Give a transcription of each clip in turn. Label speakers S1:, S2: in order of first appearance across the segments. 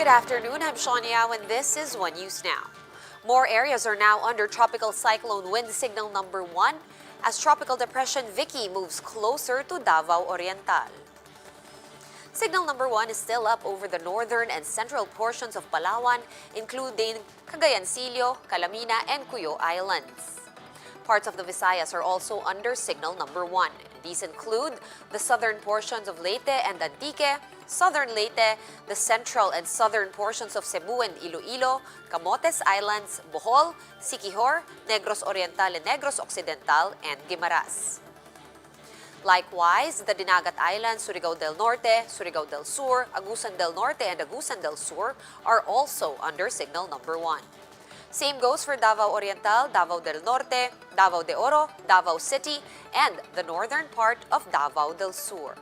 S1: Good afternoon, I'm Shania and this is One News Now. More areas are now under tropical cyclone wind signal number 1 as Tropical Depression Vicky moves closer to Davao Oriental. Signal number 1 is still up over the northern and central portions of Palawan, including Cagayancillo, Calamina, and Cuyo Islands. Parts of the Visayas are also under signal number 1. These include the southern portions of Leyte and Antique, southern Leyte, the central and southern portions of Cebu and Iloilo, Camotes Islands, Bohol, Siquijor, Negros Oriental and Negros Occidental, and Guimaras. Likewise, the Dinagat Islands, Surigao del Norte, Surigao del Sur, Agusan del Norte, and Agusan del Sur are also under signal number 1. Same goes for Davao Oriental, Davao del Norte, Davao de Oro, Davao City, and the northern part of Davao del Sur.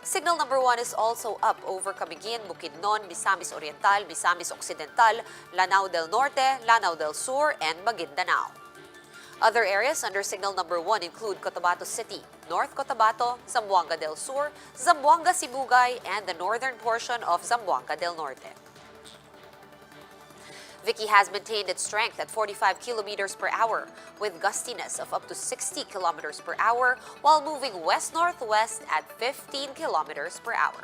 S1: Signal number 1 is also up over Camiguin, Bukidnon, Misamis Oriental, Misamis Occidental, Lanao del Norte, Lanao del Sur, and Maguindanao. Other areas under signal number 1 include Cotabato City, North Cotabato, Zamboanga del Sur, Zamboanga Sibugay, and the northern portion of Zamboanga del Norte. Vicky has maintained its strength at 45 kilometers per hour with gustiness of up to 60 kilometers per hour while moving west-northwest at 15 kilometers per hour.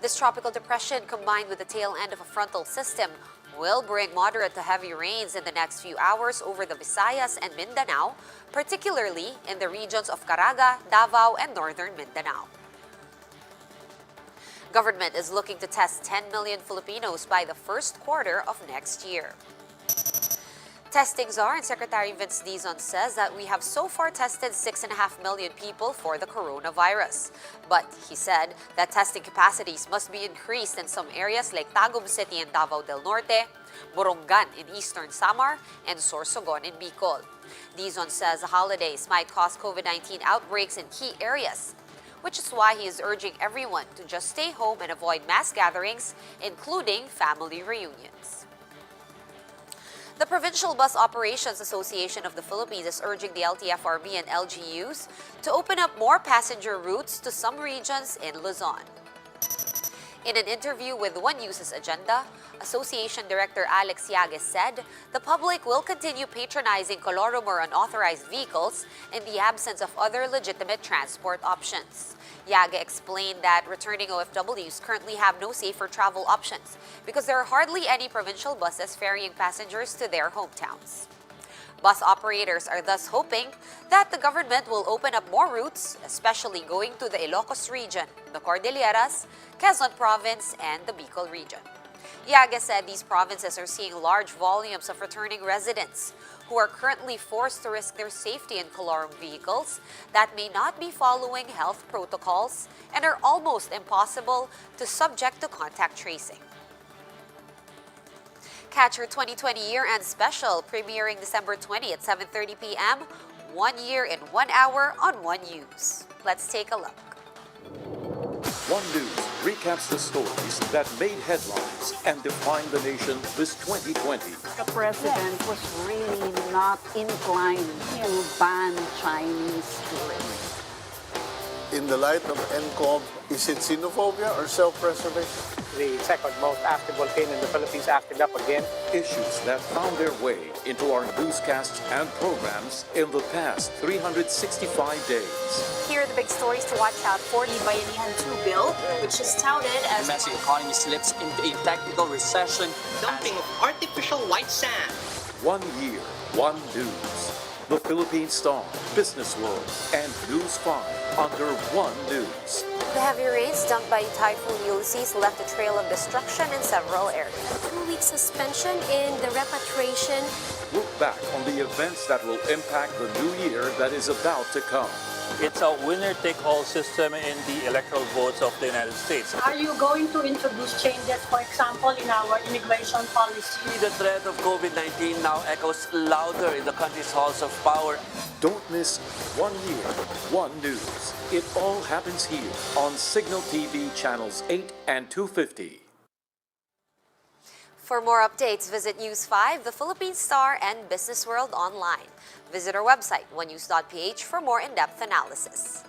S1: This tropical depression, combined with the tail end of a frontal system, will bring moderate to heavy rains in the next few hours over the Visayas and Mindanao, particularly in the regions of Caraga, Davao, and northern Mindanao. Government is looking to test 10 million Filipinos by the first quarter of next year. Testing czar and Secretary Vince Dizon says that we have so far tested 6.5 million people for the coronavirus. But he said that testing capacities must be increased in some areas like Tagum City and Davao del Norte, Borongan in eastern Samar, and Sorsogon in Bicol. Dizon says the holidays might cause COVID-19 outbreaks in key areas, which is why he is urging everyone to just stay home and avoid mass gatherings, including family reunions. The Provincial Bus Operations Association of the Philippines is urging the LTFRB and LGUs to open up more passenger routes to some regions in Luzon. In an interview with One News's Agenda, Association Director Alex Yagues said the public will continue patronizing colorum or unauthorized vehicles in the absence of other legitimate transport options. Yagues explained that returning OFWs currently have no safer travel options because there are hardly any provincial buses ferrying passengers to their hometowns. Bus operators are thus hoping that the government will open up more routes, especially going to the Ilocos region, the Cordilleras, Quezon Province, and the Bicol region. Yagues said these provinces are seeing large volumes of returning residents who are currently forced to risk their safety in colorum vehicles that may not be following health protocols and are almost impossible to subject to contact tracing. Catch your 2020 year-end special premiering December 20 at 7:30 p.m. 1 year in 1 hour on One News. Let's take a look.
S2: One News recaps the stories that made headlines and defined the nation this 2020.
S3: The president was really not inclined to ban Chinese tourists.
S4: In the light of NCOV, is it xenophobia or self-preservation?
S5: The second most active volcano in the Philippines acted up again.
S2: Issues that found their way into our newscasts and programs in the past 365 days.
S6: Here are the big stories to watch out for. The Bayanihan 2 bill, which is touted as
S7: the economy slips into a technical recession.
S8: Dumping of artificial white sand.
S2: 1 year, one news. The Philippine Star, Business World, and News 5 under One News.
S1: The heavy rains dumped by Typhoon Ulysses left a trail of destruction in several areas.
S9: 2-week suspension in the repatriation.
S2: Look back on the events that will impact the new year that is about to come.
S10: It's a winner-take-all system in the electoral votes of the United States.
S11: Are you going to introduce changes, for example, in our immigration policy?
S7: The threat of COVID-19 now echoes louder in the country's halls of power.
S2: Don't miss 1 year, one news. It all happens here on Signal TV channels 8 and 250.
S1: For more updates, visit News 5, the Philippine Star, and Business World online. Visit our website, onenews.ph, for more in-depth analysis.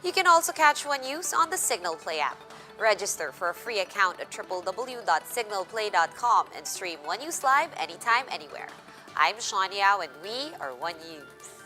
S1: You can also catch One News on the Signal Play app. Register for a free account at www.signalplay.com and stream One News Live anytime, anywhere. I'm Sean Yao and we are One News.